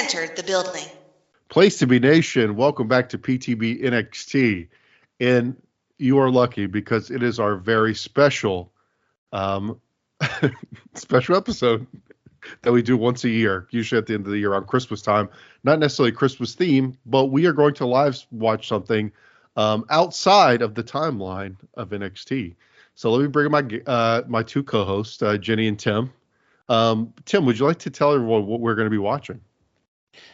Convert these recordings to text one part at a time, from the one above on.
entered the building. Place to be nation, welcome back to PTBNXT. And you are lucky because it is our very special special episode that we do once a year, usually at the end of the year around Christmas time. Not necessarily Christmas theme, but we are going to live watch something outside of the timeline of NXT. So let me bring my my two co-hosts, Jenny and Tim. Tim, would you like to tell everyone what we're going to be watching?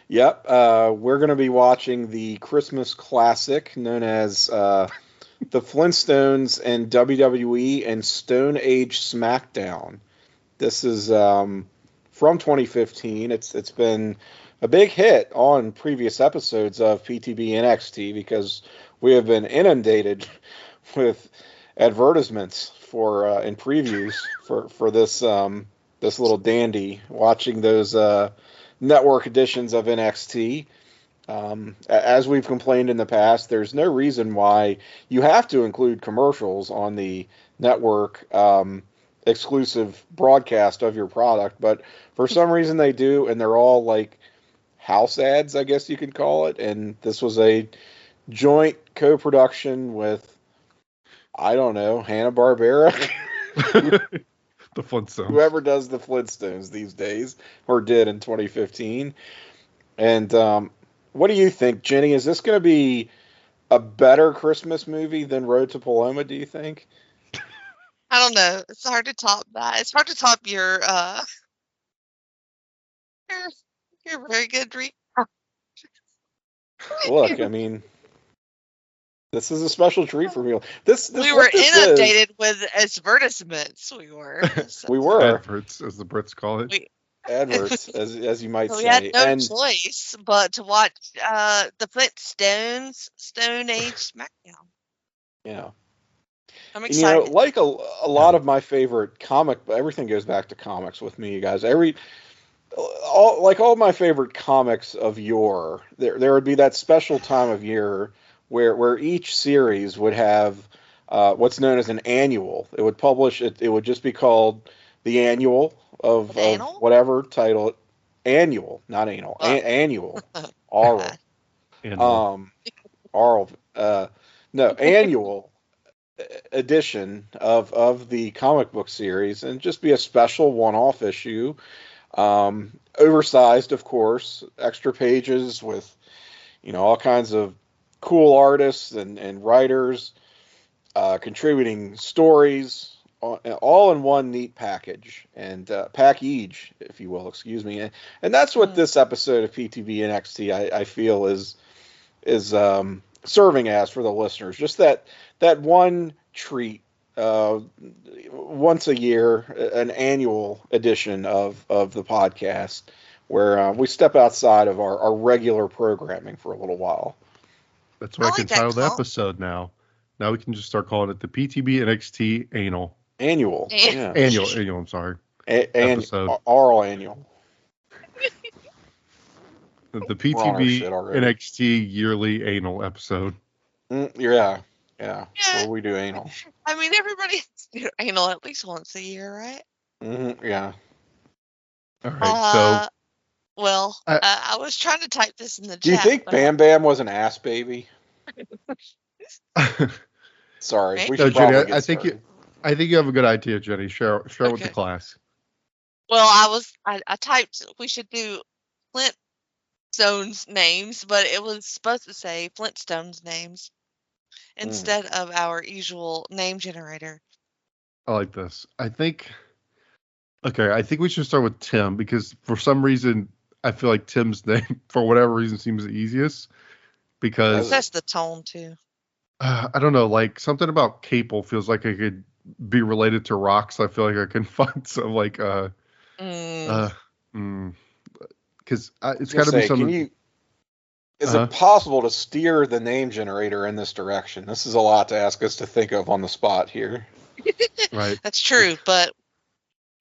Yep, we're going to be watching the Christmas classic known as the Flintstones and WWE and Stone Age Smackdown. This is from 2015. It's been a big hit on previous episodes of PTBNXT because we have been inundated with advertisements for and previews for this this little dandy. Watching those network editions of NXT. As we've complained in the past, there's no reason why you have to include commercials on the network exclusive broadcast of your product, but for some reason they do, and they're all like house ads, I guess you could call it. And this was a joint co-production with, I don't know, Hanna-Barbera. The Flintstones. Whoever does the Flintstones these days, or did in 2015. And what do you think, Jenny? Is this going to be a better Christmas movie than Road to Paloma, do you think? I don't know. It's hard to top that. It's hard to top your very good recap. Look, I mean, this is a special treat for me. We were inundated with advertisements. We were. We were. Adverts, as the Brits call it. Adverts, as you might say. We had no choice but to watch the Flintstones Stone Age Smackdown. Yeah. I'm excited. Like a lot of my favorite everything goes back to comics with me, you guys. All my favorite comics of yore, there would be that special time of year where each series would have what's known as an annual. It would publish it. It would just be called the annual of whatever title. Annual, not anal. Annual. Oral. Oral. No, annual edition of the comic book series, and just be a special one-off issue. Oversized, of course, extra pages with, all kinds of cool artists and writers contributing stories, all in one neat package and package, if you will, excuse me. And that's what this episode of PTBNXT I feel is serving as for the listeners. Just that one treat once a year, an annual edition of the podcast where we step outside of our regular programming for a little while. That's what I can title the episode now. Now we can just start calling it the PTBNXT Annual. Annual. Yeah. Annual, I'm sorry. Episode. Oral annual. The PTBNXT yearly anal episode. Yeah. Where we do anal. I mean, everybody has to do anal at least once a year, right? Mm-hmm, yeah. All right, well, I was trying to type this in the chat. Do you think Bam Bam was an ass baby? Sorry. Okay. We should Jenny, I think you have a good idea, Jenny. Share with the class. Well, I typed we should do Flintstones names, but it was supposed to say Flintstones names instead of our usual name generator. I like this. I think we should start with Tim, because for some reason I feel like Tim's name, for whatever reason, seems the easiest. Because that's the tone too. I don't know, like something about Capel feels like I could be related to rocks. I feel like I can find some like because it's got to be something. Is it possible to steer the name generator in this direction? This is a lot to ask us to think of on the spot here. Right. That's true, but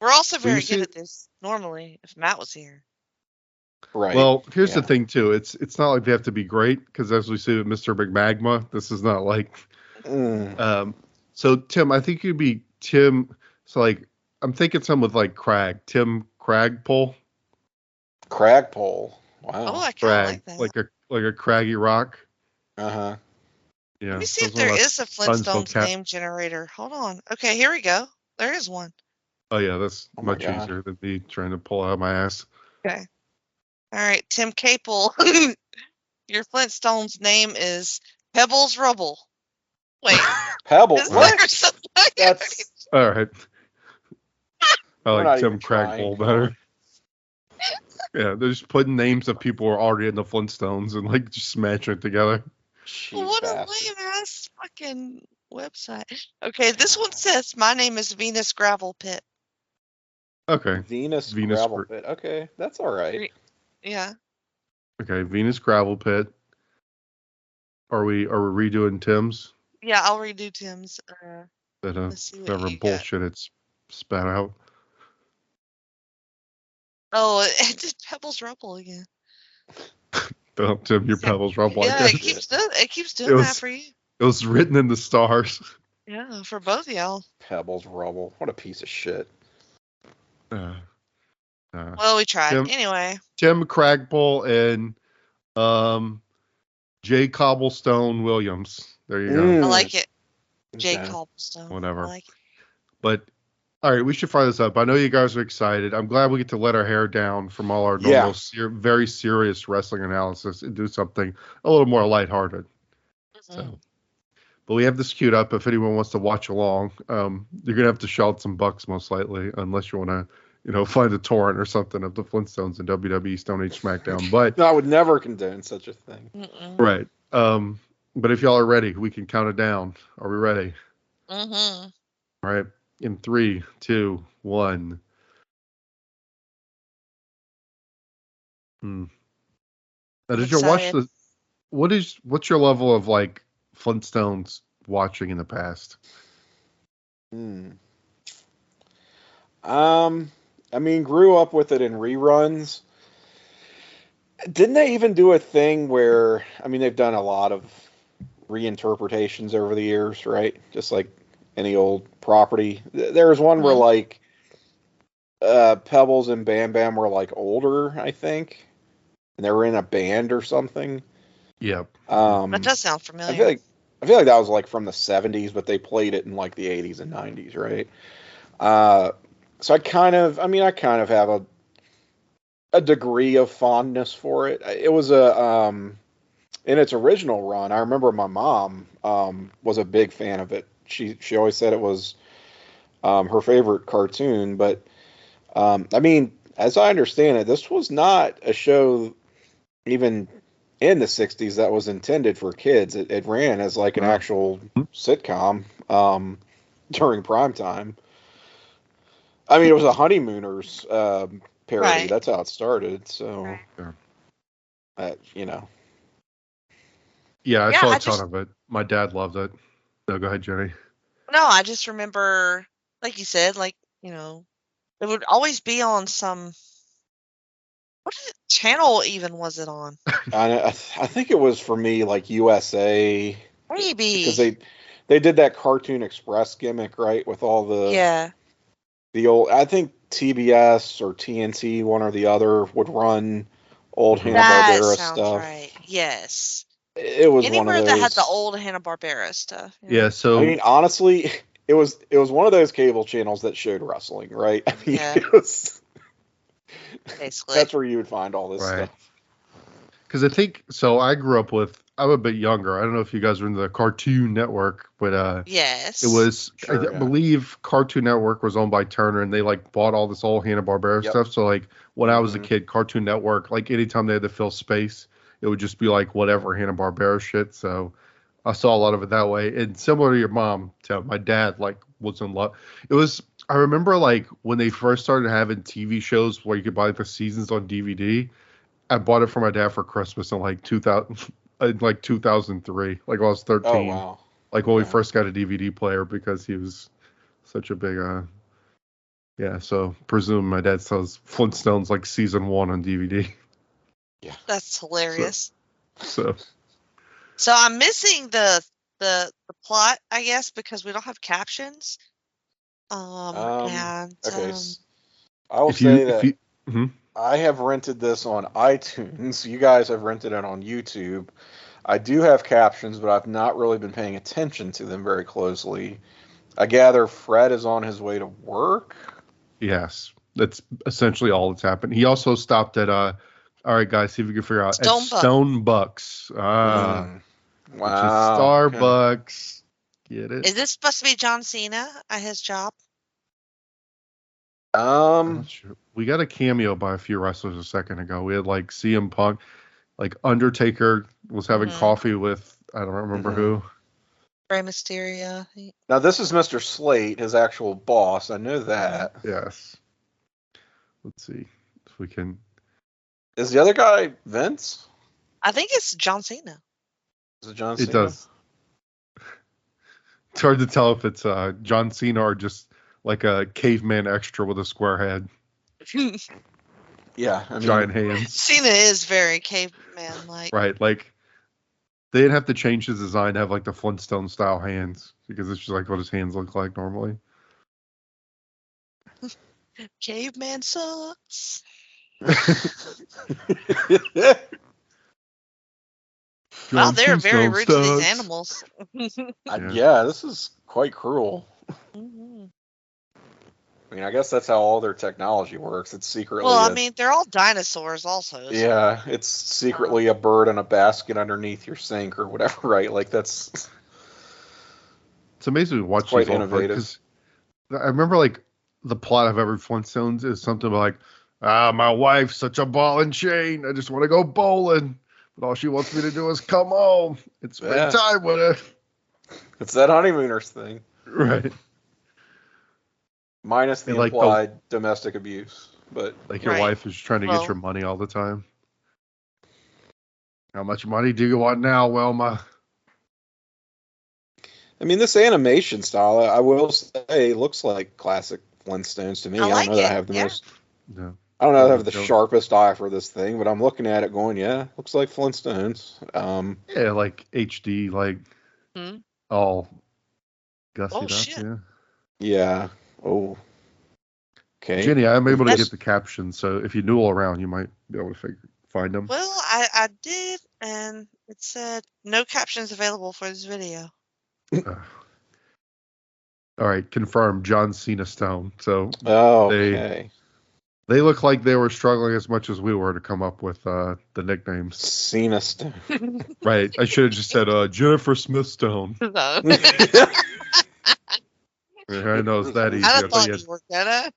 we're also very good at this normally if Matt was here. Right. Well, here's the thing too. It's not like they have to be great, because as we see with Mr. McMagma, this is not like. So Tim, I think you'd be Tim. So like, I'm thinking some with like Crag. Tim Cragpole. Cragpole. Wow. Oh, I kind of Crag, like that. like a craggy rock. Uh-huh. Yeah. Let me see if those are there my is a sons Flintstones name generator. Hold on. Okay, here we go. There is one. Oh yeah, that's Oh my much God. easier than me trying to pull out my ass. Okay. All right, Tim Capel. Your Flintstones name is Pebbles Rubble. Wait, Pebble. is Wow. there something? That's All right. I we're like not Tim even trying. Cragbull better. Yeah, they're just putting names of people who are already in the Flintstones and like just smashing it together. Cheap What a bastard. lame ass fucking website. Okay, this one says my name is Venus Gravel Pit. Okay. Venus Venus. gravel pit. Okay, that's all right. Yeah. Okay, Venus Gravel Pit. Are we redoing Tim's? Yeah, I'll redo Tim's. That Let's see what whatever you got. bullshit it's spat out. Oh, it did Pebbles Rubble again. Tim, your Pebbles Rubble. Yeah, I it guess. keeps doing that for you. It was written in the stars. Yeah, for both of y'all. Pebbles rubble. What a piece of shit. Well, we tried. Anyway. Tim Cragbull and Jay Cobblestone Williams. There you go. I like it. Jay Okay. Cobblestone. Whatever. I like it. But all right, we should fire this up. I know you guys are excited. I'm glad we get to let our hair down from all our normal, very serious wrestling analysis and do something a little more lighthearted. Mm-hmm. So, but we have this queued up. If anyone wants to watch along, you're gonna have to shell out some bucks most likely, unless you want to, find a torrent or something of the Flintstones and WWE Stone Age Smackdown. But I would never condone such a thing. Right. But if y'all are ready, we can count it down. Are we ready? Mm-hmm. All right. In 3, 2, 1. Now, did you watch what's your level of like Flintstones watching in the past? I mean, grew up with it in reruns. Didn't they even do a thing where, I mean, they've done a lot of reinterpretations over the years, right? Just like any old property. There was one where like Pebbles and Bam Bam were like older, I think, and they were in a band or something. Yep. That does sound familiar. I feel like that was like from the 70s, but they played it in like the 80s and 90s, right? So I kind of have a degree of fondness for it. It was in its original run. I remember my mom was a big fan of it. She always said it was her favorite cartoon. But I mean, as I understand it, this was not a show even in the 60s that was intended for kids. It ran as like an actual sitcom during prime time. I mean, it was a Honeymooners parody. Right. That's how it started. So, Yeah, I saw a ton of it. My dad loved it. No, go ahead, Jenny. No, I just remember, like you said, it would always be on some. What channel even was it on? I think it was, for me, like USA. Maybe. Because they did that Cartoon Express gimmick, right? With all the old, I think TBS or TNT, one or the other, would run old Hanna-Barbera stuff. Right. Yes. It was anywhere one of those that had the old Hanna-Barbera stuff. Yeah. So I mean, honestly, it was one of those cable channels that showed wrestling, right? I mean, it was basically that's where you would find all this stuff. Because I think so. I grew up with. I'm a bit younger. I don't know if you guys were in the Cartoon Network, but yes, it was. I believe Cartoon Network was owned by Turner, and they like bought all this old Hanna-Barbera stuff. So like when I was a kid, Cartoon Network, like anytime they had to fill space, it would just be like whatever Hanna-Barbera shit. So I saw a lot of it that way. And similar to your mom, Tim, my dad like was in love. It was. I remember like when they first started having TV shows where you could buy the seasons on DVD. I bought it for my dad for Christmas in like 2003, like when I was 13. Oh, wow. Like when we first got a DVD player because he was such a big, so presume my dad sells Flintstones like season 1 on DVD. Yeah. That's hilarious. So I'm missing the plot, I guess, because we don't have captions. Okay. I will say that. I have rented this on iTunes. You guys have rented it on YouTube. I do have captions, but I've not really been paying attention to them very closely. I gather Fred is on his way to work. Yes, that's essentially all that's happened. He also stopped at all right, guys, see if you can figure out at Stone Bucks. Wow. Which is Starbucks. Get it? Is this supposed to be John Cena at his job? I'm not sure. We got a cameo by a few wrestlers a second ago. We had like CM Punk, like Undertaker was having coffee with I don't remember who. Rey Mysterio. Now this is Mr. Slate, his actual boss. I know that. Yes. Let's see if we can. Is the other guy Vince? I think it's John Cena. Is it John Cena? It does. It's hard to tell if it's John Cena or just like a caveman extra with a square head. Yeah, I mean, giant hands. Cena is very caveman-like. Right, like they didn't have to change his design to have like the Flintstone style hands because it's just like what his hands look like normally. Caveman sucks. Wow, they're very rude to these animals. Yeah, this is quite cruel. Mm-hmm. I mean, I guess that's how all their technology works. It's secretly. Well, I mean, they're all dinosaurs, also. So. Yeah, it's secretly a bird in a basket underneath your sink or whatever, right? Like that's. It's amazing to watch. Quite innovative. I remember, like, the plot of every Flintstones is something like, my wife's such a ball and chain. I just want to go bowling, but all she wants me to do is come home and spend time with her. It's that honeymooners thing, right? Minus the implied domestic abuse, but like your wife is trying to get your money all the time. How much money do you want now, Wilma? I mean, this animation style, I will say, looks like classic Flintstones to me. I don't know that I have the most. No. I don't know that I have the sharpest eye for this thing, but I'm looking at it going, looks like Flintstones. Yeah, like HD, like all gussied up. Shit. Yeah. Yeah. Oh. Okay. Jenny, I'm able to get the captions, so if you noodle around, you might be able to find them. Well, I did, and it said no captions available for this video. All right, confirmed. John Cena Stone. So okay. They look like they were struggling as much as we were to come up with the nicknames. Cena Stone. Right. I should have just said Jennifer Smith Stone. No. I know it's that easy. I thought you were gonna.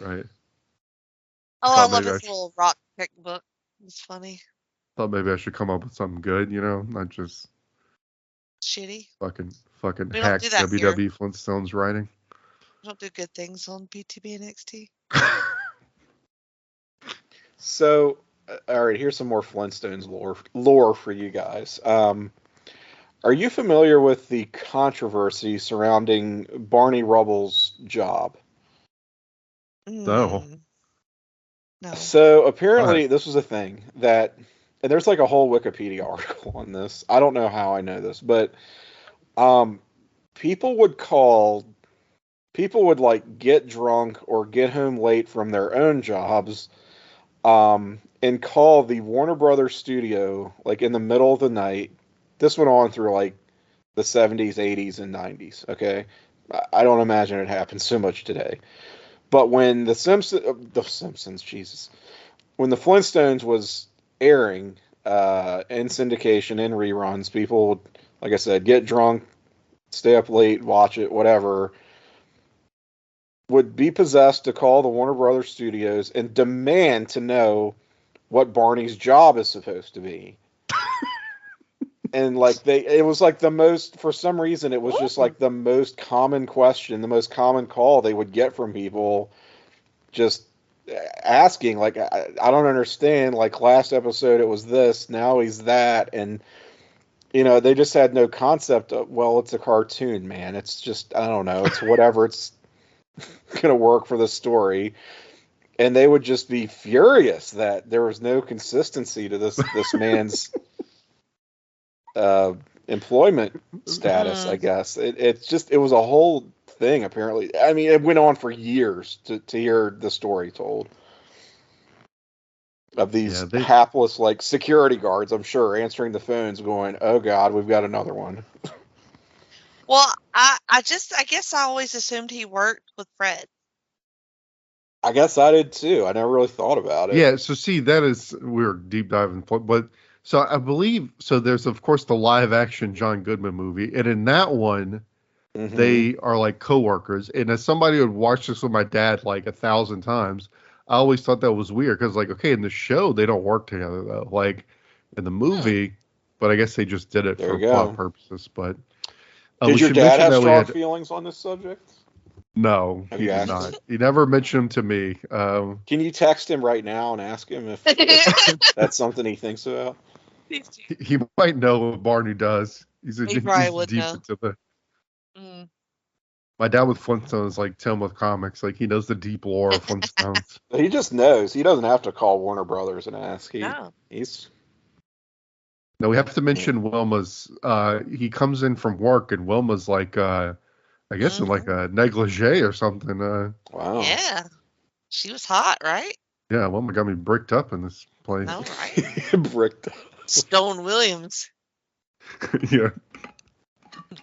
Right. Oh, I love this little rock pick book. It's funny. Thought maybe I should come up with something good, not just shitty. Fucking hack WWE Flintstones writing. We don't do good things on PTBNXT. So, all right, here's some more Flintstones lore for you guys. Are you familiar with the controversy surrounding Barney Rubble's job? No. So apparently this was a thing that, and there's like a whole Wikipedia article on this. I don't know how I know this, but people would like get drunk or get home late from their own jobs and call the Warner Brothers studio like in the middle of the night. This went on through like the 70s, 80s, and 90s, okay? I don't imagine it happens so much today. But when the Simpsons, Jesus. When the Flintstones was airing in syndication, in reruns, people would, like I said, get drunk, stay up late, watch it, whatever, would be possessed to call the Warner Brothers studios and demand to know what Barney's job is supposed to be. And like it was like the most, for some reason, it was just like the most common question, the most common call they would get from people, just asking, like, I don't understand. Like last episode, it was this, now he's that, and they just had no concept of, well, it's a cartoon, man. It's just, I don't know, it's whatever. It's gonna work for the story. And they would just be furious that there was no consistency to this man's employment status, I guess. It was a whole thing, apparently. I mean, it went on for years to hear the story told. of these hapless, like, security guards, I'm sure, answering the phones going, oh, God, we've got another one. Well, I guess I always assumed he worked with Fred. I guess I did, too. I never really thought about it. Yeah, so see, we're deep diving, but so I believe, so there's, of course, the live-action John Goodman movie, and in that one, they are like co-workers, and as somebody who would watch this with my dad like 1,000 times, I always thought that was weird because, like, okay, in the show they don't work together though, like in the movie, but I guess they just did it for plot purposes. But did your dad have strong feelings on this subject? No, he did not. He never mentioned him to me. Can you text him right now and ask him if that's something he thinks about? He might know what Barney does. He's deep know. into the. My dad with Flintstones, like Tim with comics, like he knows the deep lore of Flintstones. He just knows. He doesn't have to call Warner Brothers and ask. No, we have to mention Wilma's. He comes in from work, and Wilma's like, I guess in like a negligee or something. Wow. Yeah, she was hot, right? Yeah, Wilma got me bricked up in this place. All right. Bricked up. Stone Williams. Yeah.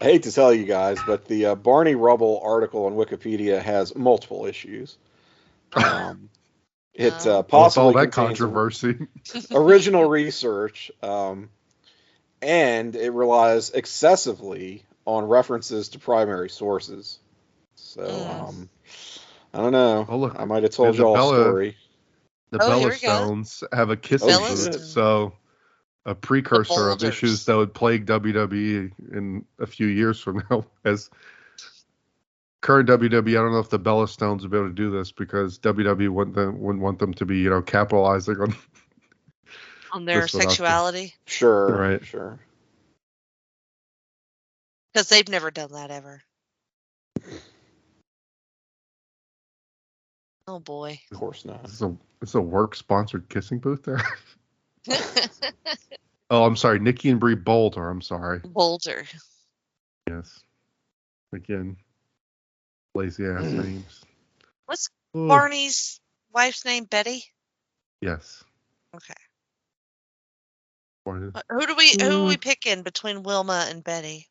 I hate to tell you guys, but the Barney Rubble article on Wikipedia has multiple issues. It possibly all that controversy. Original research, and it relies excessively on references to primary sources. So, I don't know. Oh, look, I might have told you all a story. The Stones have a kissing booth, so a precursor of issues that would plague WWE in a few years from now. As current WWE, I don't know if the Bella Stones would be able to do this because WWE wouldn't want them to be, capitalizing on their sexuality. Sure, right, sure. Because they've never done that ever. Oh boy! Of course not. It's a work-sponsored kissing booth there. Oh, I'm sorry, Nikki and Brie Boulder. I'm sorry. Boulder. Yes. Again, lazy ass names. What's Barney's wife's name? Betty. Yes. Okay. Who are we picking between Wilma and Betty?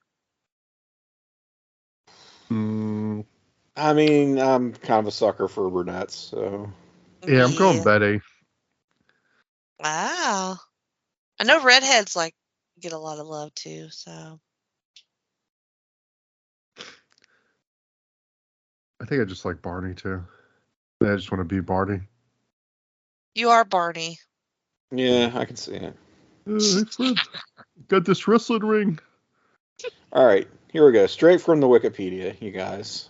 I mean, I'm kind of a sucker for brunettes, so. Yeah, I'm going Betty. Wow. I know redheads get a lot of love too, so. I think I just like Barney too. I just want to be Barney. You are Barney. Yeah, I can see it. Hey Fred, got this wrestling ring. All right, here we go. Straight from the Wikipedia, you guys.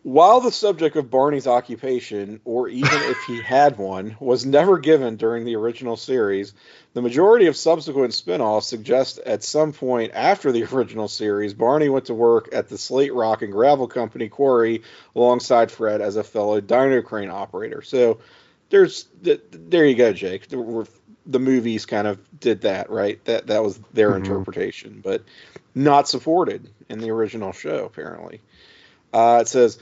While the subject of Barney's occupation, or even if he had one, was never given during the original series, the majority of subsequent spin-offs suggest at some point after the original series, Barney went to work at the Slate Rock and Gravel Company quarry alongside Fred as a fellow dyno crane operator. So there you go, Jake. The movies kind of did that, right? That was their interpretation, but not supported in the original show, apparently. It says,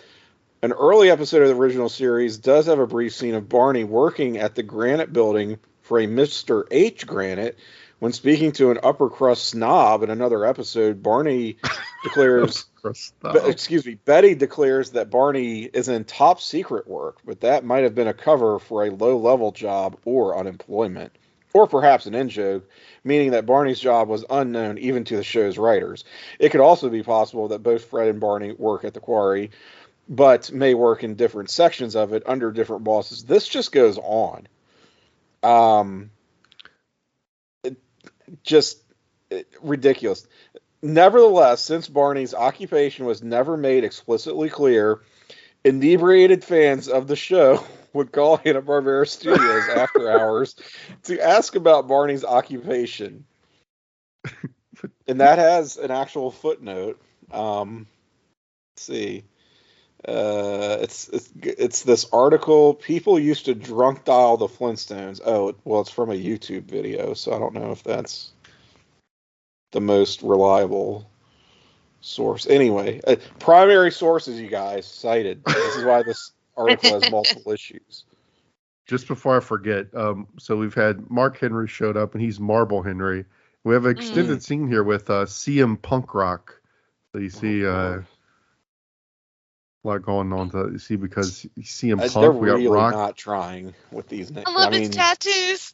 an early episode of the original series does have a brief scene of Barney working at the Granite building for a Mr. H. Granite. When speaking to an upper crust snob in another episode, Barney declares, Betty declares that Barney is in top secret work, but that might have been a cover for a low-level job or unemployment. Or perhaps an in-joke, meaning that Barney's job was unknown even to the show's writers. It could also be possible that both Fred and Barney work at the quarry, but may work in different sections of it under different bosses. This just goes on. Ridiculous. Nevertheless, since Barney's occupation was never made explicitly clear, inebriated fans of the show would call Hanna-Barbera Studios after hours to ask about Barney's occupation. And that has an actual footnote. Let's see. It's this article. People used to drunk dial the Flintstones. Oh, well, it's from a YouTube video, so I don't know if that's the most reliable source. Anyway, primary sources, you guys cited. This is why this article has multiple issues. just before I forget, so we've had Mark Henry showed up, and he's Marble Henry. We have an extended scene here with CM Punk Rock. So you see a lot going on to see because you see CM Punk. They're We got really Rock. not trying with these names. I love his tattoos.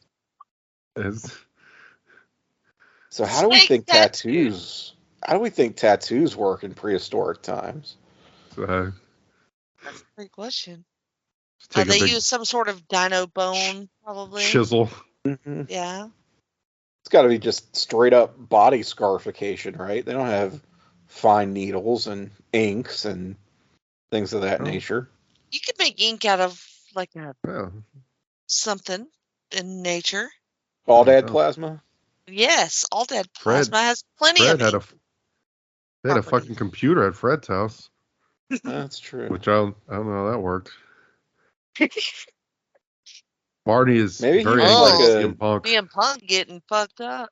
So how do we think tattoos? How do we think tattoos work in prehistoric times? That's a great question. They use some sort of dino bone, probably. Chisel. Mm-hmm. Yeah. It's got to be just straight up body scarification, right? They don't have fine needles and inks and things of that nature. You could make ink out of like something in nature. All dad plasma? Yes, all dad plasma has plenty Fred of They had a fucking computer at Fred's house. That's true. Which I don't know how that worked. Barney is maybe very angry like CM Punk. CM Punk getting fucked up.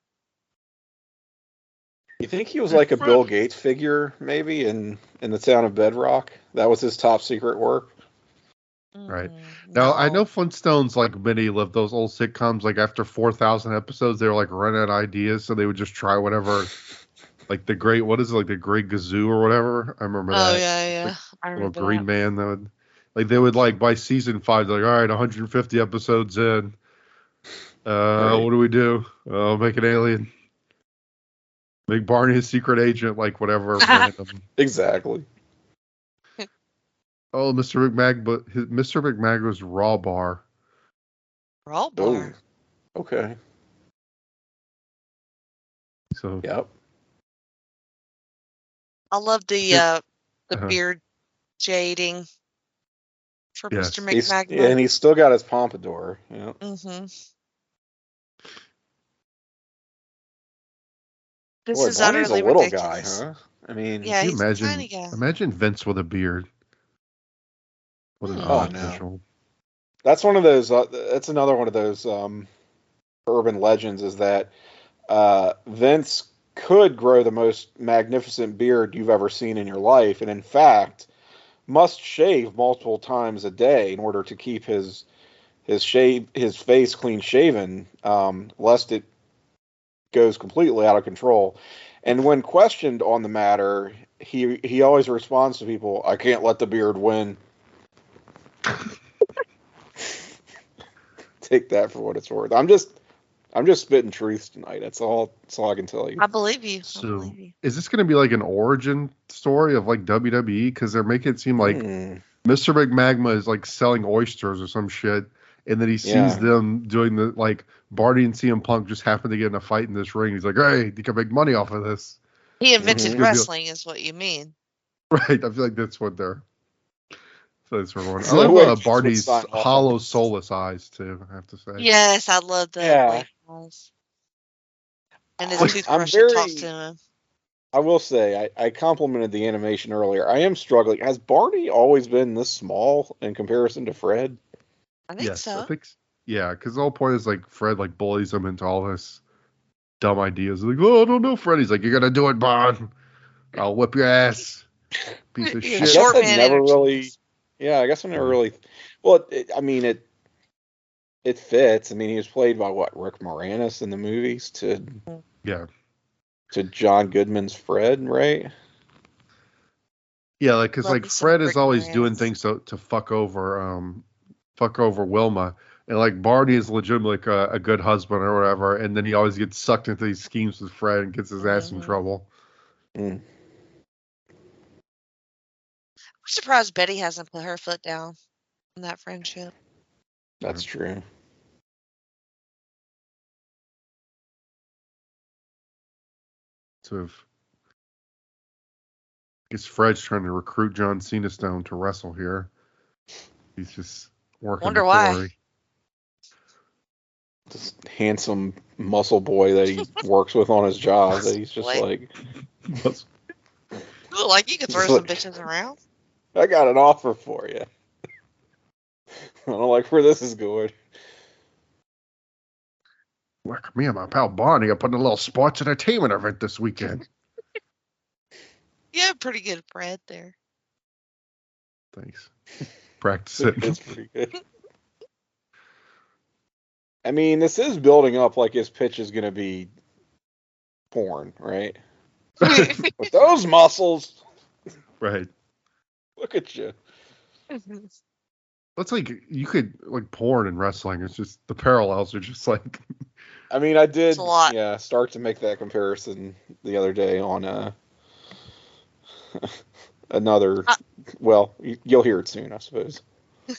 You think he was like a Bill Gates figure, maybe, in the town of Bedrock? That was his top secret work? Right. Now, I know Flintstones, like many of those old sitcoms, like after 4,000 episodes, they were like running out of ideas, so they would just try whatever, like the Great Gazoo or whatever. I remember that. Oh, yeah. Like, I remember Green Man, they would like by season 5, they're like, all right, 150 episodes in. What do we do? Make an alien. Make Barney a secret agent, like whatever. Exactly. Oh, Mr. McMagma's Raw Bar. Raw Bar. Oh, okay. So. Yep. I love the beard shading for Mr. McMagma. And he's still got his pompadour. Yeah. Mm-hmm. This is utterly a little ridiculous. Guy, huh? I mean, yeah, he's a tiny guy. Imagine Vince with a beard. What an odd visual. That's one of those. That's another one of those urban legends. Is that Vince could grow the most magnificent beard you've ever seen in your life, and in fact, must shave multiple times a day in order to keep his face clean shaven, lest it goes completely out of control. And when questioned on the matter, he always responds to people, "I can't let the beard win." Take that for what it's worth. I'm just spitting truths tonight. That's all I can tell you. I believe you. So, is this going to be like an origin story of like WWE? Because they're making it seem like Mr. McMagma is like selling oysters or some shit, and then he sees them doing the like Barney and CM Punk just happen to get in a fight in this ring. He's like, "Hey, you can make money off of this." He invented wrestling, is what you mean? Right. I feel like that's what they're. So that's what I love Barney's hollow, soulless eyes too. I have to say. Yes, I love that. Yeah. And his toothbrush talks to him. I will say, I complimented the animation earlier. I am struggling. Has Barney always been this small in comparison to Fred? I think so. I think, yeah, because the whole point is like Fred like bullies him into all this dumb ideas. Like, oh, I don't know, Fred. He's like, you're gonna do it, Bon. I'll whip your ass. Piece of shit. Short man energy. Yeah, I guess I never really. Well, it fits. I mean, he was played by Rick Moranis in the movies to John Goodman's Fred, right? Yeah, like because like Fred is always doing things to fuck over Wilma, and like Barney is legitimately like a good husband or whatever, and then he always gets sucked into these schemes with Fred and gets his ass in trouble. Mm. I'm surprised Betty hasn't put her foot down in that friendship. That's true. I guess Fred's trying to recruit John Cena Stone to wrestle here. He's just working. Wonder why. This handsome muscle boy that he works with on his job. That he's just like. Look like you could throw some bitches around. I got an offer for you. I don't like where this is going. Look, me and my pal Barney are putting a little sports entertainment event this weekend. Yeah, pretty good Fred there. Thanks. Practice it. It's pretty good. I mean, this is building up like his pitch is going to be porn, right? With those muscles. Right. Look at you. It's like you could like porn and wrestling. It's just the parallels are just like. I mean, I did, a lot. yeah, start to make that comparison the other day on another. Well, you'll hear it soon, I suppose.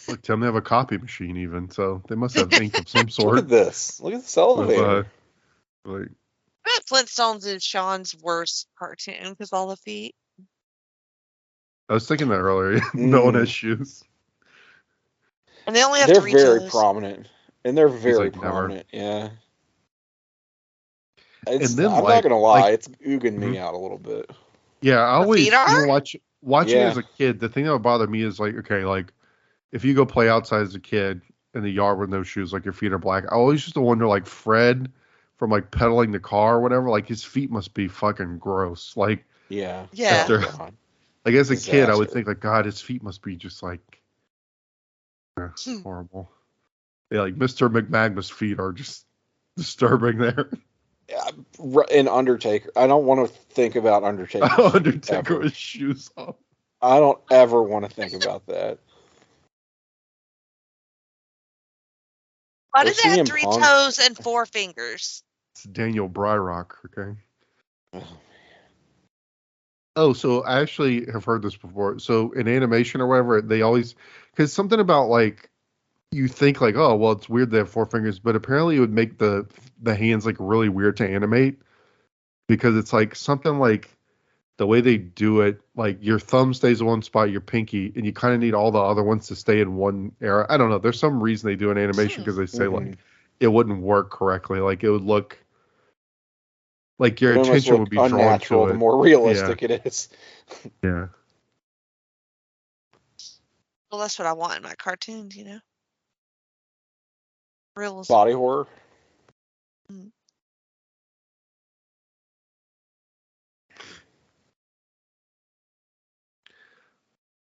Look, Tim, they have a copy machine even, so they must have ink of some sort. Look at this. Look at this elevator. Like, I bet Flintstones is Sean's worst cartoon because all the feet. I was thinking that earlier. No one has shoes. And they only have They're 3 very toes. prominent. And they're very like, prominent, yeah. And It's, then, I'm like- not going to lie, like- it's ooging me out a little bit. Yeah, I always feet are? even watching Yeah. as a kid. The thing that would bother me is like, okay, like if you go play outside as a kid in the yard with no shoes, like your feet are black. I always used to wonder, like Fred from like pedaling the car or whatever, like his feet must be fucking gross. Like, Yeah. Yeah. After- Oh, God. like as a kid, I would Disaster. think like, God, his feet must be just like horrible. Yeah, like Mr. McMagma's feet are just disturbing there. Yeah, and Undertaker. I don't want to think about Undertaker. Undertaker ever. with shoes off. I don't ever want to think about that. Why Or do they have CM 3 Punk. toes and 4 fingers? It's Daniel Bryrock, okay? Oh, Oh, so I actually have heard this before. So in animation or whatever, they always, because something about like, you think like, oh, well, it's weird they have 4 fingers, but apparently it would make the hands like really weird to animate because it's like something like the way they do it, like your thumb stays in one spot, your pinky, and you kind of need all the other ones to stay in one area. I don't know. There's some reason they do an animation because they say Mhm. like it wouldn't work correctly. Like it would look like your It almost attention look would be drawn unnatural to the it. more realistic it is. Yeah. Well, that's what I want in my cartoons, you know? Realism. Body horror.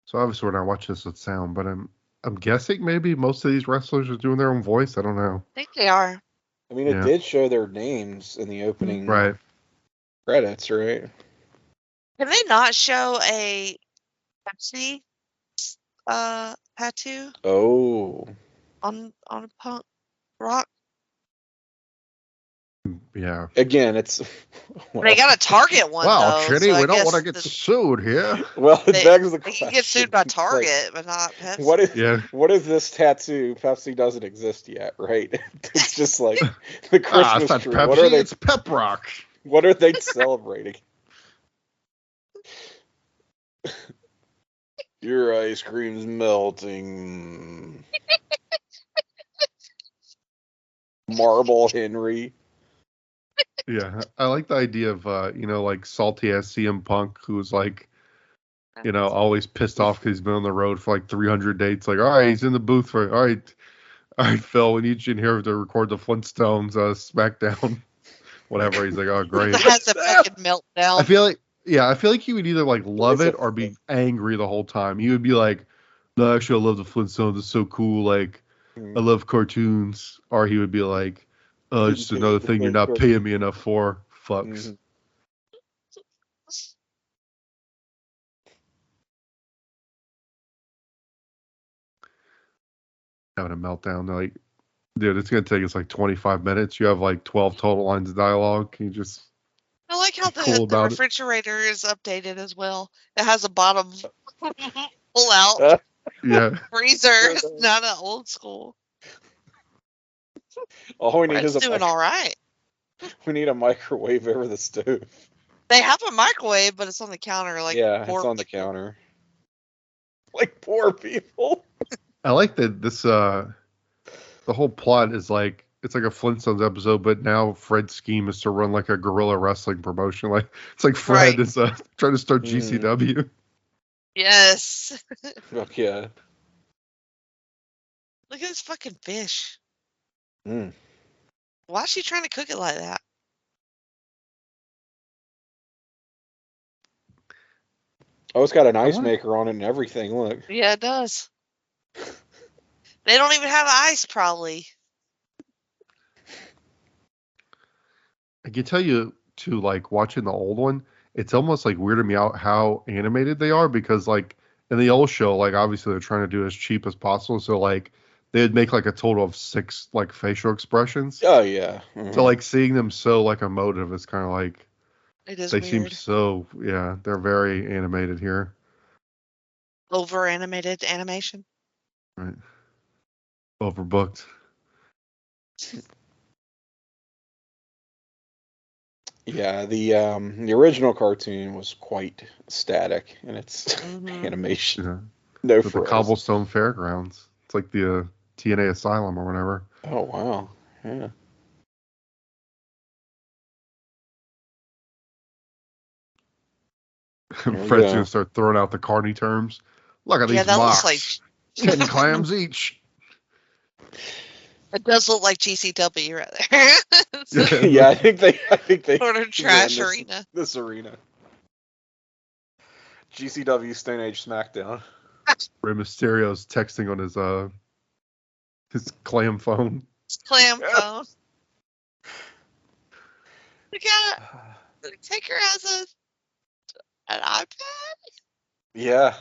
So obviously when I watch this with sound, but I'm guessing maybe most of these wrestlers are doing their own voice. I don't know. I think they are. I mean, Yeah. it did show their names in the opening Right. credits, right? Can they not show a Pepsi tattoo Oh. on a punk rock? Yeah. Again, it's. They got a Target one Wow, though. Chitty, so I we don't guess want to get sued here. Well, it They- begs the they question. can get sued by It's like, Target, but not Pepsi. what is Yeah. what is this tattoo? Pepsi doesn't exist yet, right? It's just like the Ah, Christmas it's not tree. Pepsi, What are they? it's Pep Rock. What are they celebrating? Your ice cream's melting. Marble Henry. Yeah, I like the idea of like salty ass CM Punk, who's like, always pissed off because he's been on the road for like 300 dates. Like, all right, he's in the booth for all right, Phil, we need you in here to record the Flintstones SmackDown, whatever. He's like, oh great. Has a fucking meltdown. I feel like he would either like love it or be angry the whole time. He would be like, no, actually, I love the Flintstones. It's so cool. Like, I love cartoons. Or he would be like, oh, it's just another thing you're not paying me enough for. Fucks. Mhm. Having a meltdown. They're like, dude, it's going to take us like 25 minutes. You have like 12 total lines of dialogue. Can you just. I like how cool the about it. refrigerator is updated as well. It has a bottom pull out Yeah. freezer. It's not an old school. All we need It's is doing all right. we need a microwave over the stove. They have a microwave, but it's on the counter. Like Yeah, poor it's on the people. counter. Like poor people. I like that this, the whole plot is like, it's like a Flintstones episode, but now Fred's scheme is to run like a guerrilla wrestling promotion. Like, it's like Fred Right. is trying to start GCW. Yes. Fuck yeah. Look at this fucking fish. Mm. Why is she trying to cook it like that? Oh, it's got an ice maker on it and everything. Look. Yeah, it does. They don't even have ice, probably. I can tell you too, like watching the old one, it's almost like weirded me out how animated they are because like in the old show, like obviously they're trying to do it as cheap as possible. So like they'd make like a total of 6 like facial expressions. Oh yeah. So like seeing them so like emotive is kind of like It is they seem weird. so they're very animated here. Over animated animation. Right. Overbooked. Yeah, the original cartoon was quite static in its Mhm. animation. Yeah. No With the frills. cobblestone fairgrounds. It's like the TNA Asylum or whatever. Oh wow. Yeah. There we Fred's go. gonna start throwing out the carny terms. Look at Yeah, these that looks mocks. like 10 clams each. it does look like GCW right there. Yeah, I think they Sort of ran trash arena. This arena. GCW Stone Age Smackdown. Rey Mysterio's texting on his clam phone. Clam phone. Look at it. Taker has an iPad. Yeah.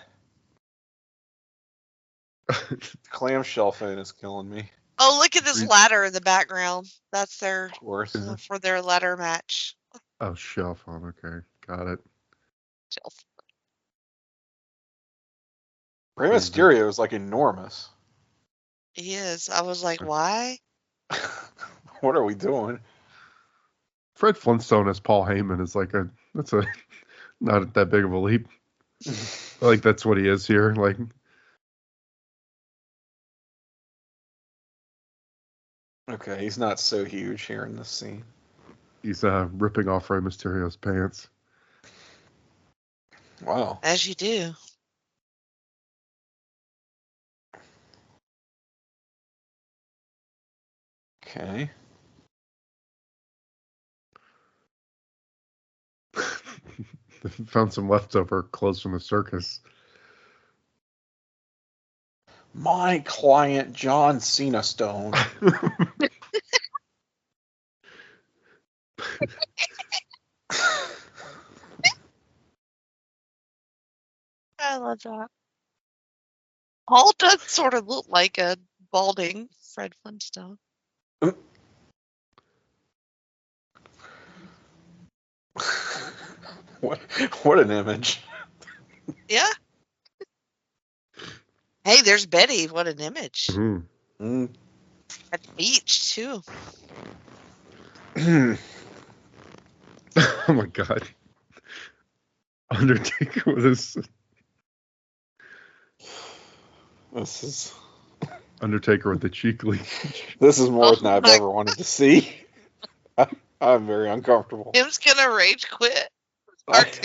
Clamshell phone is killing me. Oh, look at this ladder in the background. That's their Of course. for their ladder match. Oh, shelf phone. Okay, got it. Shelf. Rey Mysterio is like enormous. He is. I was like, why? What are we doing? Fred Flintstone as Paul Heyman is like that's a not that big of a leap. Like that's what he is here. Like Okay, he's not so huge here in this scene. he's ripping off Rey Mysterio's pants. Wow. As you do. Okay. Found some leftover clothes from the circus. My client, John Cena Stone. I love that. Paul does sort of look like a balding Fred Flintstone. What an image. Yeah. Hey, there's Betty. What an image. Mm-hmm. At the beach, too. Oh my god. Undertaker with his This is Undertaker with the cheek leak. this is more than I've ever wanted to see. I'm very uncomfortable. Him's gonna rage quit.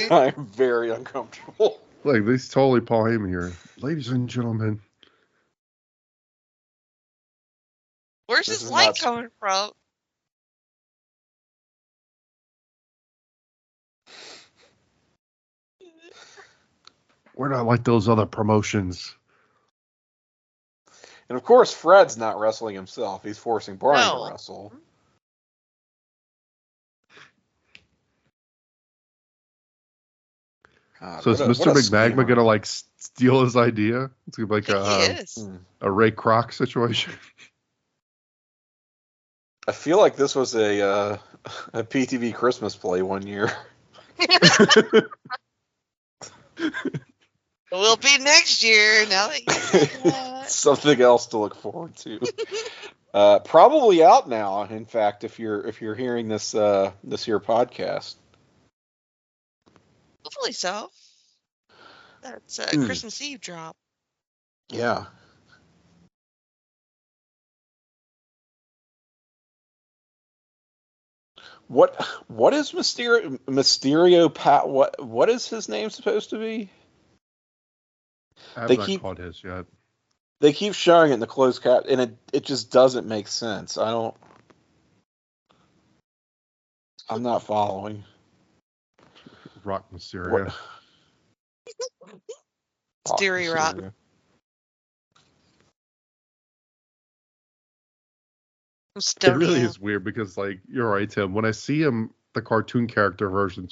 I'm very uncomfortable. Like this is totally Paul Heyman here. Ladies and gentlemen. Where's This his is light not- coming from? We're not like those other promotions. And of course, Fred's not wrestling himself. He's forcing Barney No. to wrestle. God, So is Mr. McMagma gonna like steal his idea? It's gonna be like I think he is. a Ray Kroc situation. I feel like this was a PTV Christmas play one year. It will be next year. Now that you said that. Something else to look forward to. Probably out now. In fact, if you're hearing this this here podcast, Hopefully so. That's a Christmas Eve drop. yeah. What is Mysterio Pat? What is his name supposed to be? I have not caught his yet. They keep showing it in the closed cap, and it just doesn't make sense. I'm not following. Rock Mysterio. Mysterio. Oh, Rock. Mysterio. It really is weird because, like, you're right, Tim. When I see him, the cartoon character version,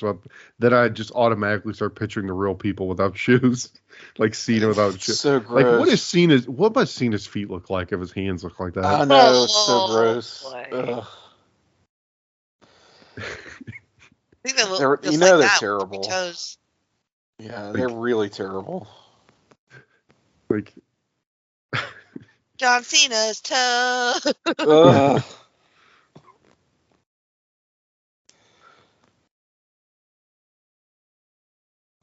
then I just automatically start picturing the real people without shoes, like Cena without shoes. So Like, gross. what must Cena's feet look like if his hands look like that? I know, it's so gross. Boy. Ugh. I think they look They're just like that terrible. with their toes. Yeah, they're really terrible. Like John Cena's toe. Ugh.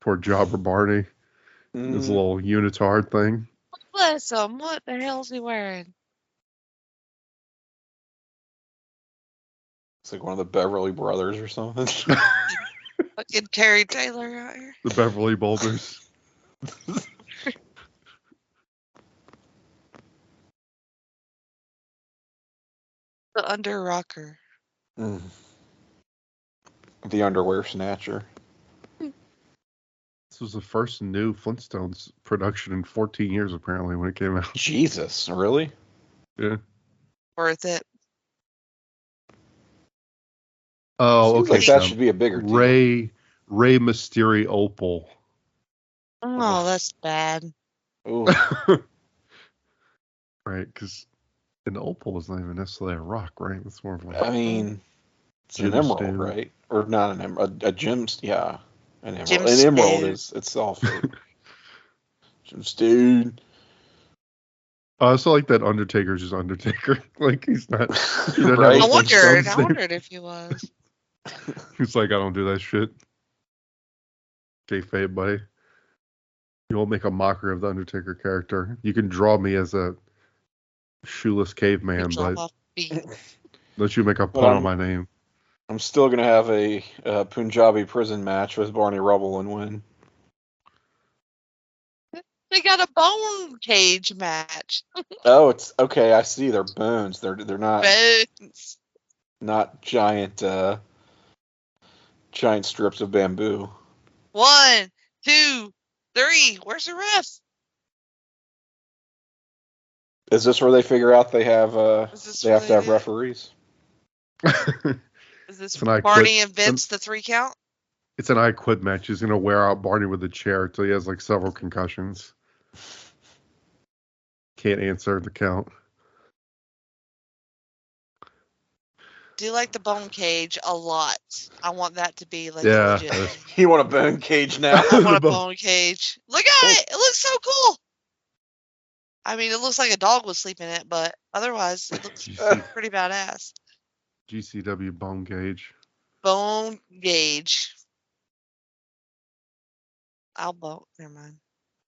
poor jobber Barney, his little unitard thing. Bless him. What the hell's he wearing? It's like one of the Beverly Brothers or something. Fucking Terry Taylor out here. The Beverly Boulders. The under rocker. The underwear snatcher. This was the first new Flintstones production in 14 years, apparently, when it came out. Jesus, really? Yeah. Worth it. Oh, Seems okay. like that should be a bigger deal. Ray Mysterio Opal. Oh, that's bad. Ooh. Right, because an opal is not even necessarily a rock, right? It's more of like. I mean, it's an emerald, right? Or not an emerald, a gem. Yeah, an emerald. An emerald is itself a gemstone. I also like that Undertaker's just Undertaker. Like, he's not. Right? I wondered if he was. He's like, I don't do that shit. Kayfabe, buddy. You won't make a mockery of the Undertaker character. You can draw me as a shoeless caveman, but don't you make a pun on my name. I'm still going to have a Punjabi prison match with Barney Rubble and win. They got a bone cage match. Oh, it's okay. I see. They're bones. They're not bones. Not giant strips of bamboo. 1, 2, 3. Where's the ref? Is this where they figure out they have to have referees? Is this Barney and Vince the 3 count? It's an I Quit match. He's gonna wear out Barney with a chair until he has like several concussions. Can't answer the count. Do like the bone cage a lot. I want that to be like legit. You want a bone cage now? I want a bone cage. Look at it. It looks so cool. I mean, it looks like a dog would sleep in it, but otherwise it looks pretty badass. GCW bone gauge. Bone gauge. Never mind.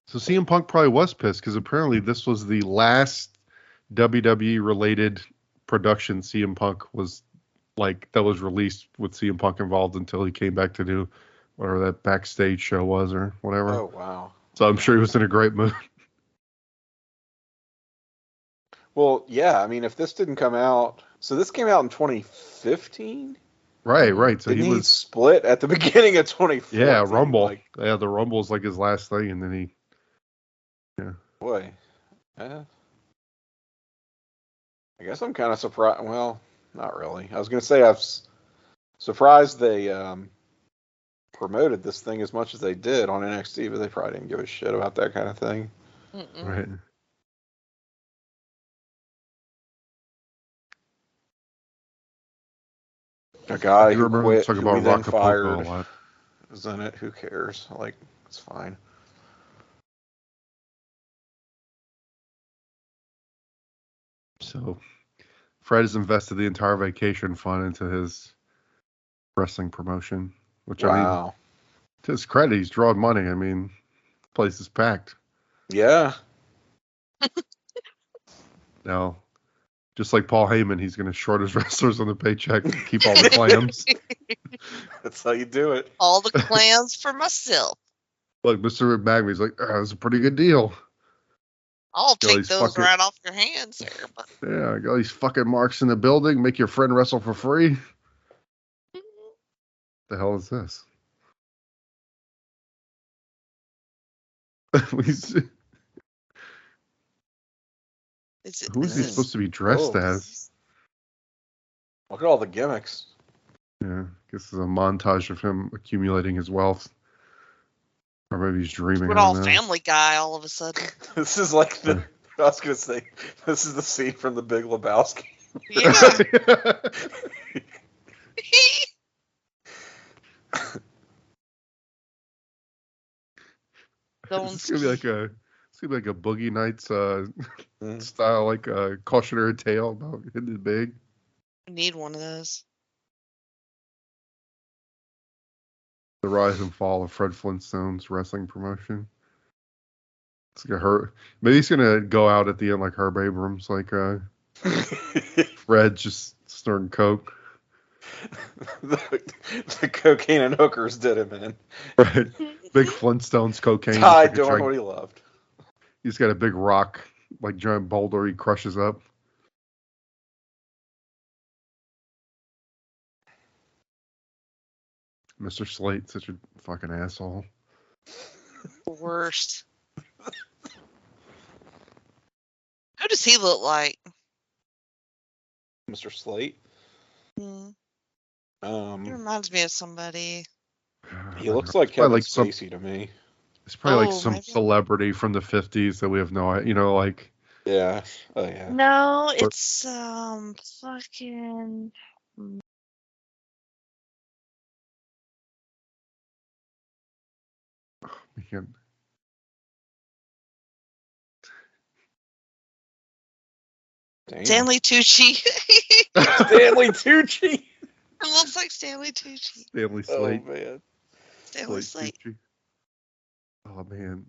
So CM Punk probably was pissed because apparently this was the last WWE related production CM Punk was like that was released with CM Punk involved until he came back to do whatever that backstage show was or whatever. Oh wow! So I'm sure he was in a great mood. Well, yeah. I mean, if this didn't come out, so this came out in 2015. Right. So he was split at the beginning of 2014. Yeah, Rumble. The Rumble is like his last thing, and then he. Yeah. Boy. Yeah. I guess I'm kind of surprised. Well, not really. I was going to say I'm surprised they promoted this thing as much as they did on NXT, but they probably didn't give a shit about that kind of thing. Right. A guy who quit, who we then fired, is in it. Who cares? Like, it's fine. So, Fred has invested the entire vacation fund into his wrestling promotion, which I mean, to his credit, he's drawing money. I mean, the place is packed. Yeah. Now, just like Paul Heyman, he's going to short his wrestlers on the paycheck and keep all the clams. That's how you do it. All the clams for myself. Like Mr. McMagma, he's like, that's a pretty good deal. I'll take those right off your hands there. But... Yeah, I got these fucking marks in the building. Make your friend wrestle for free. The hell is this? Who is he supposed to be dressed as? Look at all the gimmicks. Yeah, this is a montage of him accumulating his wealth. Or maybe he's dreaming. We're all Family Guy all of a sudden. This is like I was going to say, this is the scene from The Big Lebowski. Yeah. It's gonna be like a Boogie Nights style, like a cautionary tale about hitting it big. I need one of those. The rise and fall of Fred Flintstone's wrestling promotion. It's like maybe he's gonna go out at the end like Herb Abrams, like Fred just snorting coke. the cocaine and hookers did him in. Right. Big Flintstones cocaine. Died doing what he loved. He's got a big rock, like giant boulder he crushes up. Mr. Slate, such a fucking asshole. Worst. Who does he look like? Mr. Slate? He reminds me of somebody. He looks like Kevin Spacey to me. It's probably like some celebrity from the 50s that we have no idea, like. Yeah. Oh, yeah. No, it's fucking. Man. Stanley Tucci. Stanley Tucci. It looks like Stanley Tucci. Stanley Slate. Oh, man. Stanley Slate. Oh, man.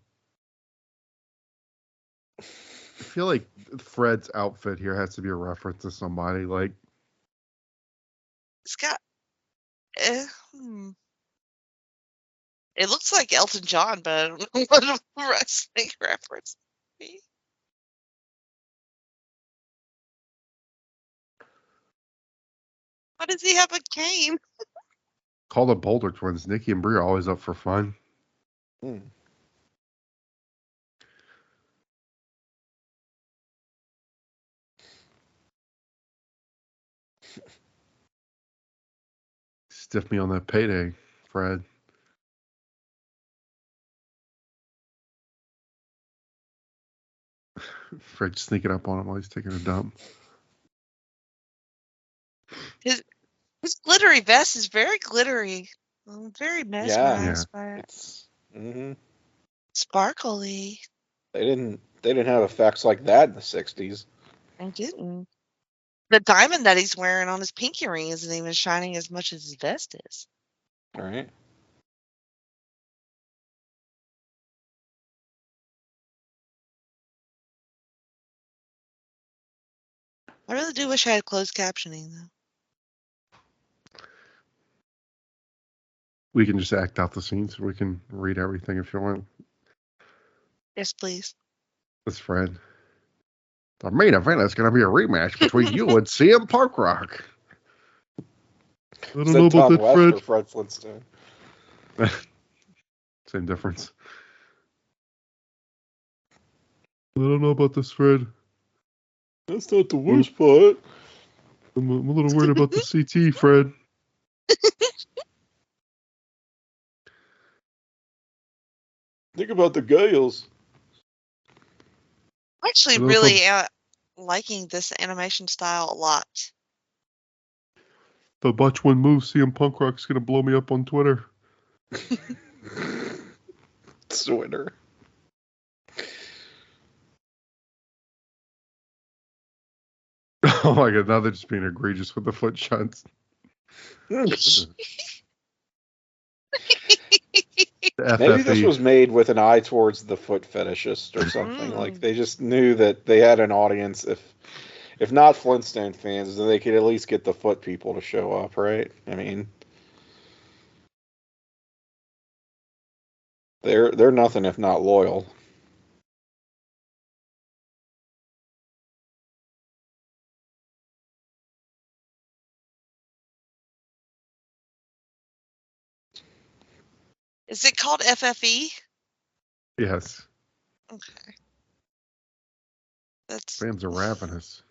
I feel like Fred's outfit here has to be a reference to somebody. Like, it's got. It looks like Elton John, but I don't know what a wrestling reference would be. Why does he have a cane? Call the Boulder Twins. Nikki and Brie are always up for fun. Stiff me on that payday, Fred. Fred sneaking up on him while he's taking a dump. His glittery vest is very glittery. Very mesmerized by it. It's Sparkly. They didn't have effects like that in the 60s. They didn't. The diamond that he's wearing on his pinky ring isn't even shining as much as his vest is. All right. I really do wish I had closed captioning, though. We can just act out the scenes. We can read everything if you want. Yes, please. That's Fred. The main event is going to be a rematch between you and CM Punk Rock. I don't know about that, Fred Flintstone. Same difference. I don't know about this, Fred. That's not the worst part. I'm a little worried about the CT, Fred. Think about the Gales. I'm actually really liking this animation style a lot. If I botch one move, CM Punk Rock's going to blow me up on Twitter. Twitter. Oh my god, now they're just being egregious with the foot shots. Maybe this was made with an eye towards the foot fetishist or something. Like they just knew that they had an audience. If not Flintstone fans, then they could at least get the foot people to show up, right? I mean, they're nothing if not loyal. Is it called FFE? Yes. Okay. Fans are ravenous.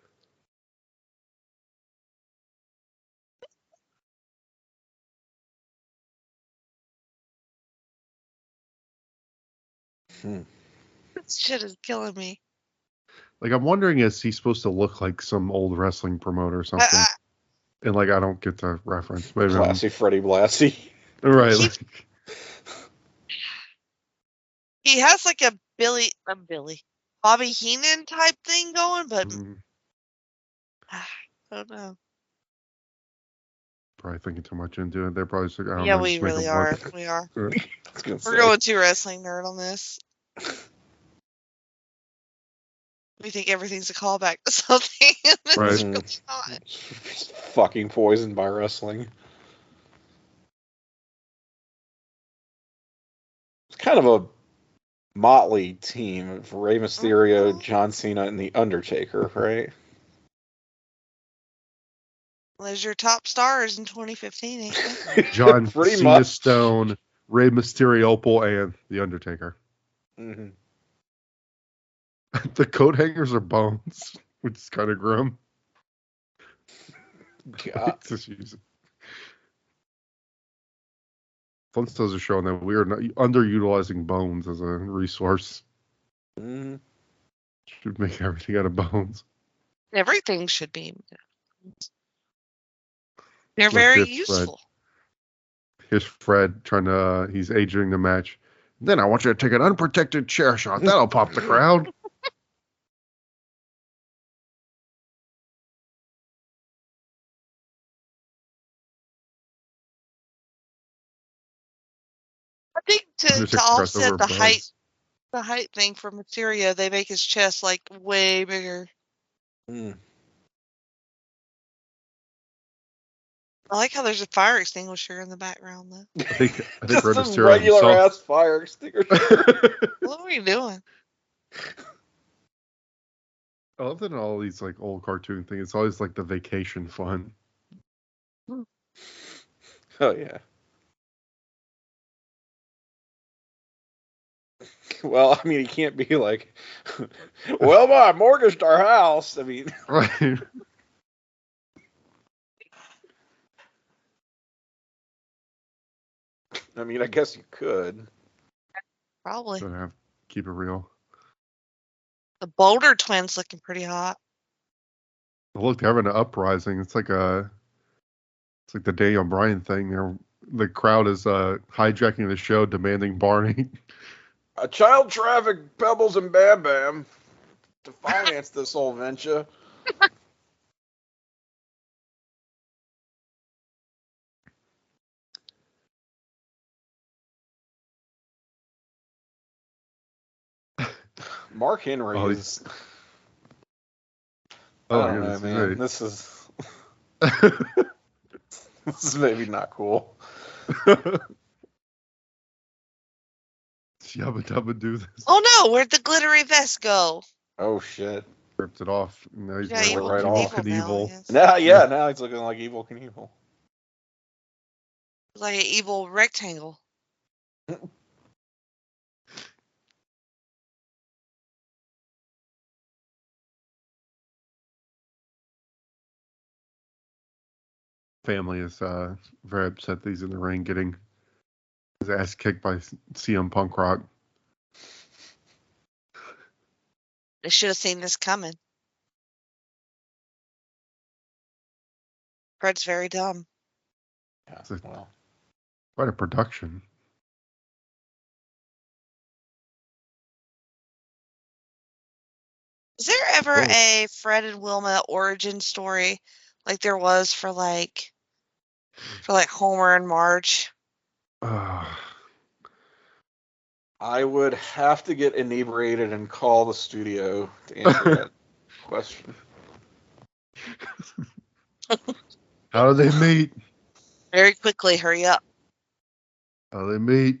This shit is killing me. Like, I'm wondering, is he supposed to look like some old wrestling promoter or something? And, like, I don't get the reference. Maybe Classy Freddie Blassie. Right. He has like a Bobby Heenan type thing going, but I don't know. Probably thinking too much into it. They're probably just like, I don't Yeah, know, we just make really them are. look. We are. We're going too wrestling nerd on this. We think everything's a callback to something. Right. It's really not. Just fucking poisoned by wrestling. It's kind of a motley team of Rey Mysterio, John Cena, and The Undertaker, right? There's your top stars in 2015, ain't they? John Pretty Cena, much. Stone, Rey Mysterio, and The Undertaker. Mm-hmm. The coat hangers are bones, which is kind of grim. God. Flintstones are showing that we are not underutilizing bones as a resource. Mm-hmm. Should make everything out of bones. Everything should be. They're very useful. Here's Fred trying to, he's aging the match. Then I want you to take an unprotected chair shot. That'll pop the crowd. I think to offset the height thing for Mysterio, they make his chest like way bigger. Mm. I like how there's a fire extinguisher in the background, though. I think Just Rey a Mysterio regular himself. ass fire extinguisher. What are you doing? I love that in all these like old cartoon things. It's always like the vacation fun. Oh yeah. Well, I mean, he can't be like, well, I mortgaged our house. I mean, Right. I guess you could. Probably. Keep it real. The Boulder twins looking pretty hot. Look, they're having an uprising. It's like the Daniel Bryan thing. The crowd is hijacking the show, demanding Barney. A child trafficked Pebbles and Bam Bam to finance this whole venture. Mark Henry is. I don't know, man. Right. This is maybe not cool. Yabba dabba do this. Oh no, where'd the glittery vest go? Oh shit! Ripped it off. Now he's Yeah, wearing Evil Knievel. Now he's looking like Evil Knievel. Like an evil rectangle. Family is very upset that he's in the ring getting his ass kicked by CM Punk Rock. They should have seen this coming. Fred's very dumb. Yeah, well. Quite a production. Is there ever a Fred and Wilma origin story like there was for like Homer and Marge? I would have to get inebriated and call the studio to answer that question. How do they meet? Very quickly, hurry up. How do they meet?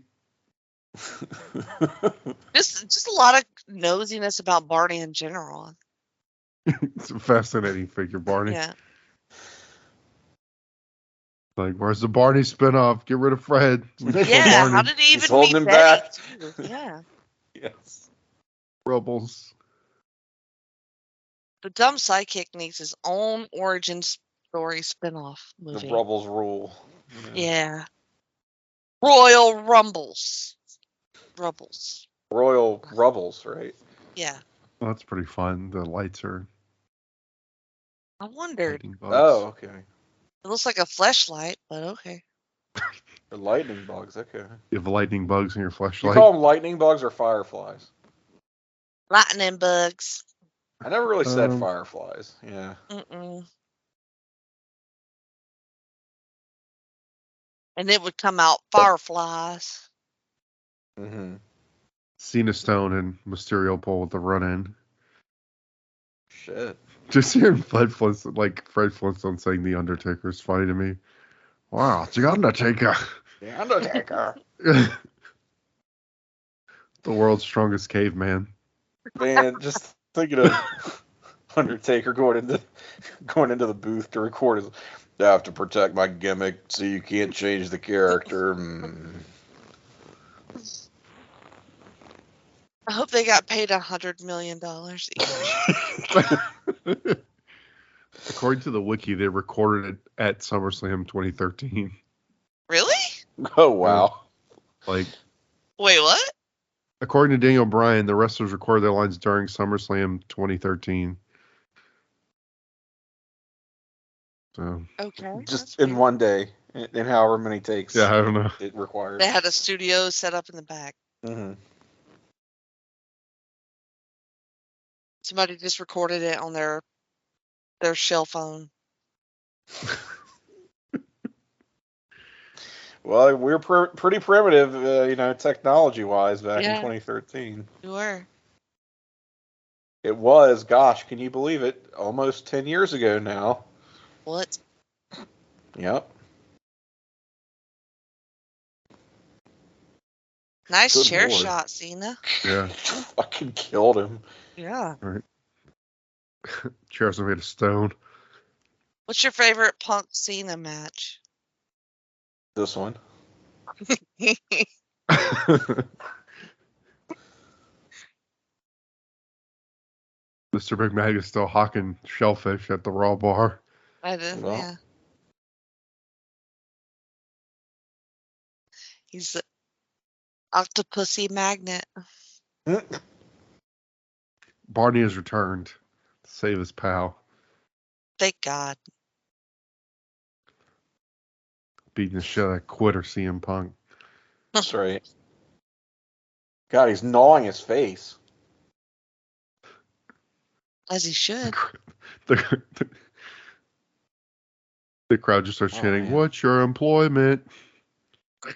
Just a lot of nosiness about Barney in general. It's a fascinating figure, Barney. Yeah. Like, where's the Barney spinoff? Get rid of Fred. Yeah, how did he even He's holding him Betty? back. Yeah. Yes. Rebels. The dumb sidekick needs his own origin story spinoff movie. The Rebels rule. Yeah. Royal Rumbles. Rumbles. Royal Rubbles, right? Yeah. Oh, that's pretty fun. The lights are I wondered. lightning bugs. Oh, okay. It looks like a fleshlight, but okay. The lightning bugs, okay. You have lightning bugs in your You flashlight. call them lightning bugs or fireflies? Lightning bugs. I never really said fireflies. Yeah. Mm-mm. And it would come out fireflies. Mm-hmm. Cena Stone and Mysterio pull with the run-in. Shit. Just hearing Fred Flintstone saying The Undertaker is funny to me. Wow, it's The Undertaker. The Undertaker. The world's strongest caveman. Man, just thinking of Undertaker going into the booth to record his. I have to protect my gimmick, so you can't change the character. I hope they got paid $100 million each. According to the wiki, they recorded it at SummerSlam 2013. Really? Oh wow! Like, wait, what? According to Daniel Bryan, the wrestlers recorded their lines during SummerSlam 2013. So okay, just in one day, in however many takes. Yeah, I don't know. It required. They had a studio set up in the back. Mm-hmm. Somebody just recorded it on their cell phone. Well, we're pretty primitive, technology-wise back in 2013. You were. It was, gosh, can you believe it? Almost 10 years ago now. What? Yep. Nice Good chair Lord. shot, Cena. Yeah. Fucking killed him. Yeah. All right. Chairs are made of stone. What's your favorite Punk Cena match? This one. Mr. McMagma is still hawking shellfish at the Raw bar. I did, Well. yeah. He's the octopusy magnet. Barney has returned to save his pal. Thank God. Beating the shit out of quitter CM Punk. That's right. God, he's gnawing his face. As he should. The crowd just starts chanting, man. "What's your employment?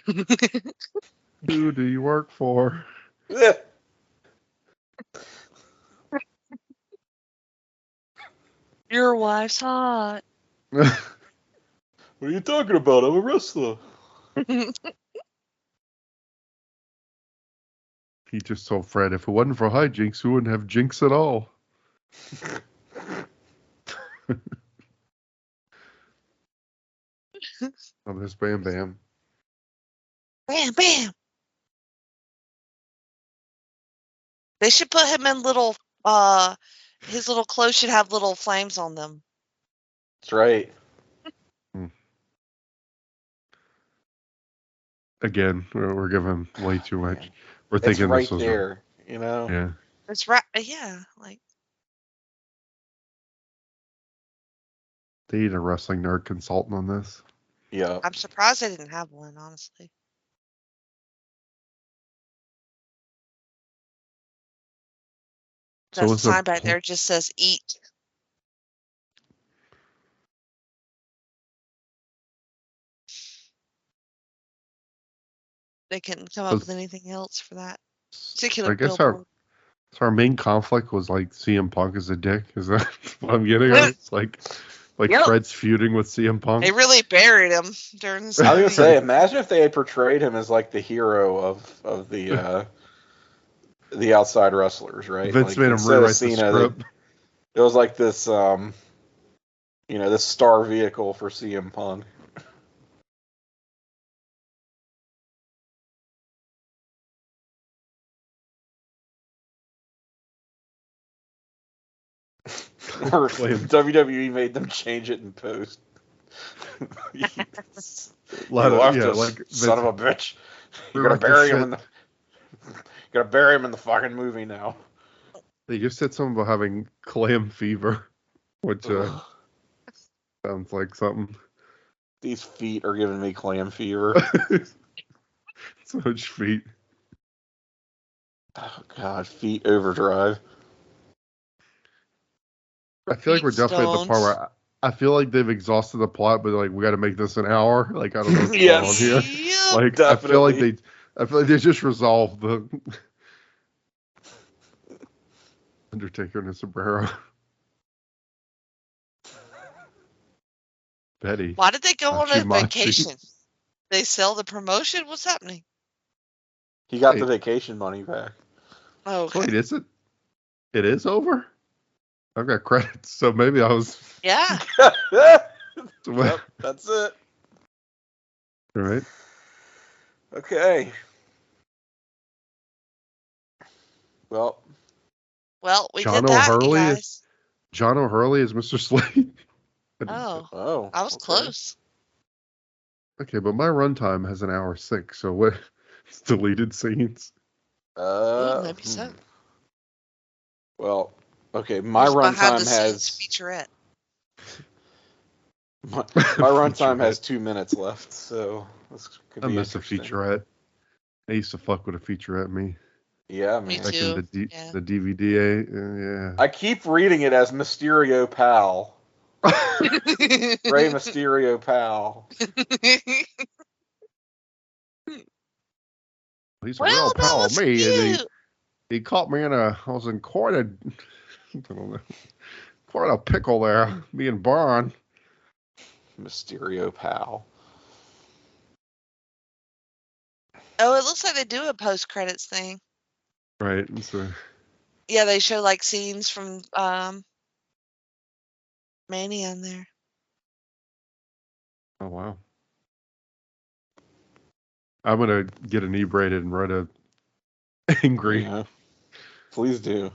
Who do you work for?" Your wife's hot. What are you talking about? I'm a wrestler. He just told Fred, if it wasn't for hijinks, we wouldn't have jinx at all. Oh, there's Bam Bam. Bam, bam. They should put him in little, his little clothes should have little flames on them. That's right. Again, we're giving way too much. We're It's thinking right this was there, you know? Yeah. That's right. Yeah, like They need a wrestling nerd consultant on this. Yeah. I'm surprised they didn't have one, honestly. So That what's the sign back point? there just says eat. They couldn't come up with anything else for that particular I guess billboard. our main conflict was like CM Punk is a dick. Is that what I'm getting at? It's like Yep. Fred's feuding with CM Punk. They really buried him during this I was movie. gonna say, imagine if they had portrayed him as like the hero of the outside wrestlers, right? Vince like, made him instead of rewrite the Cena, script. It was like this, this star vehicle for CM Punk. Or WWE made them change it in post. Son of a bitch. You're gonna bury him in the. Gotta bury him in the fucking movie now. They just said something about having clam fever, which sounds like something. These feet are giving me clam fever. So much feet. Oh god, feet overdrive. I feel like we're definitely at the part where I feel like they've exhausted the plot, but like we got to make this an hour. Like I don't know what's going on here. Yep. Like Definitely. I feel like they just resolved the Undertaker and his sombrero. Betty. Why did they go on a Hachi-machi. vacation? They sell the promotion? What's happening? He got the vacation money back. Oh, okay. Wait, is it? It is over? I've got credits, so maybe I was. Yeah. Yep, that's it. All right. Okay. Well, We John did that, you O'Hurley guys. John O'Hurley is Mr. Slade. Oh, I was okay. close. Okay, but my runtime has an hour 6, so what? It's deleted scenes. Maybe so. Well, okay, my There's behind runtime the has scenes featurette. my runtime has 2 minutes left, so this could I be miss a interesting. featurette. I used to fuck with a featurette, me. Yeah, Me man. Back too. in Yeah. the DVD. Yeah. I keep reading it as Mysterio Pal. Rey Mysterio Pal. He's a Well, real that pal was of me, and cute. he caught me I was in quite a, I don't know, quite a pickle there, me and Barn. Mysterio Pal. Oh, it looks like they do a post-credits thing. Right, and so Yeah, they show like scenes from Mania in there. oh wow. I'm gonna get inebriated and write a angry Yeah. Please do.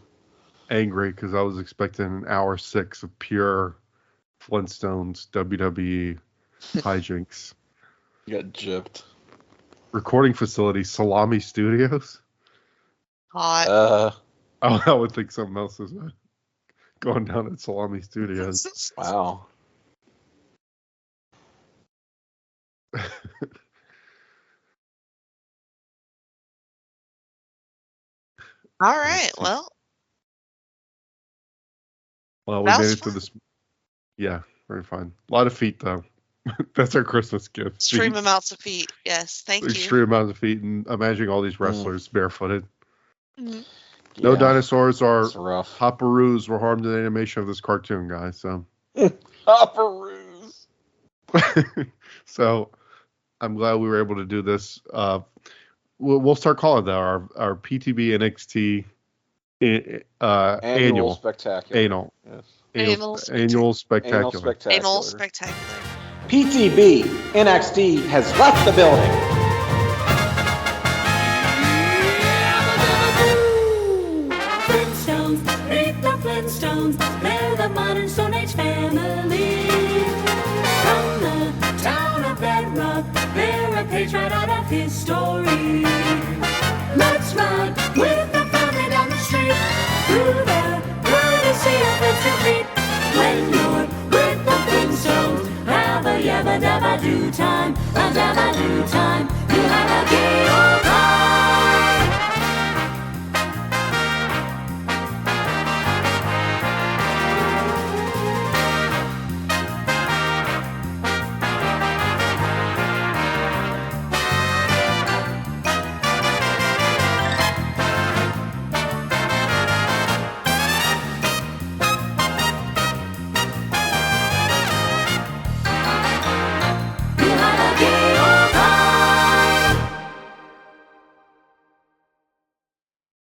because I was expecting an hour 6 of pure Flintstones WWE hijinks. You got gypped. Recording facility Salami Studios. Hot. I would think something else is going down at Salami Studios. Wow. All right. Well, Well, we that made was it to fun. this. Yeah, very fun. A lot of feet, though. That's our Christmas gift. Extreme Feet. amounts of feet. Yes. Thank you. Extreme amounts of feet, and imagining all these wrestlers barefooted. Mhm. No Yeah, dinosaurs or it's rough. hopperoos were harmed in the animation of this cartoon, guys. So, Hopperoos. so I'm glad we were able to do this. We'll start calling that our PTBNXT Annual spectacular. annual Yes. annual Annual spectacular. spectacular. Anal spectacular. PTBNXT has left the building. Flintstones, meet the Flintstones. They're the modern Stone Age family. From the town of Bedrock, they're a page right out of history. Let's ride with the family down the street through the courtesy of Flintstone feet. When you're with the Flintstones, have a yabba dabba do time, a dabba do time.